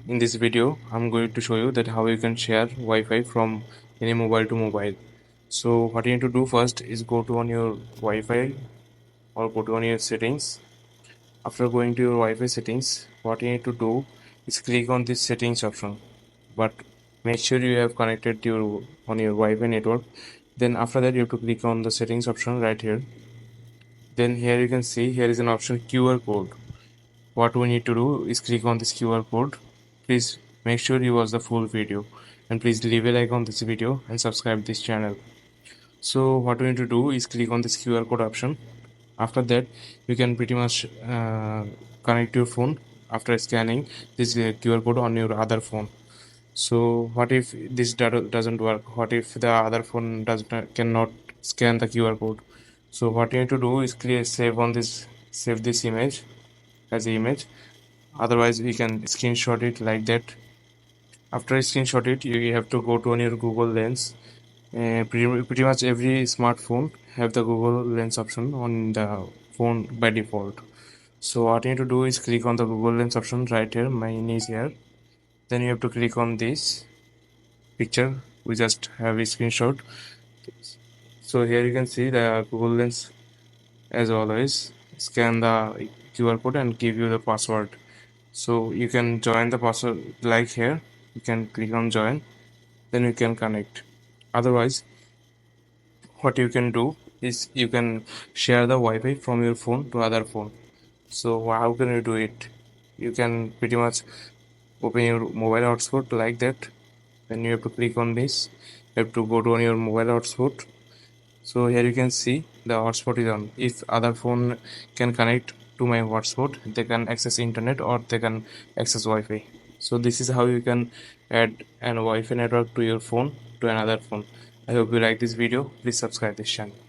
In this video, I'm going to show you that how you can share Wi-Fi from any mobile to mobile. So what you need to do first is go to on your Wi-Fi or go to on your settings. After going to your Wi-Fi settings, what you need to do is click on this settings option. But make sure you have connected your on your Wi-Fi network. Then after that you have to click on the settings option right here. Then here you can see here is an option QR code. What we need to do is click on this QR code. Please make sure you watch the full video and please leave a like on this video and subscribe this channel. So what we need to do is click on this QR code option. After that you can pretty much connect your phone after scanning this QR code on your other phone. So what if this doesn't work? What if the other phone cannot scan the QR code? So what you need to do is save this image as the image. Otherwise we can screenshot it like that. After screenshot it, you have to go to on your Google Lens. Pretty much every smartphone have the Google Lens option on the phone by default. So what you need to do is click on the Google Lens option right here. Mine is here. Then you have to click on this picture. We just have a screenshot. So here you can see the Google Lens. As always, scan the QR code and give you the password. So you can join the password like here. You can click on join, then you can connect. Otherwise, what you can do is you can share the Wi-Fi from your phone to other phone. So how can you do it? You can pretty much open your mobile hotspot like that. Then you have to click on this. You have to go to on your mobile hotspot. So here you can see the hotspot is on. If other phone can connect to my hotspot, they can access internet or they can access Wi-Fi. So this is how you can add an Wi-Fi network to your phone to another phone. I hope you like this video. Please subscribe this channel.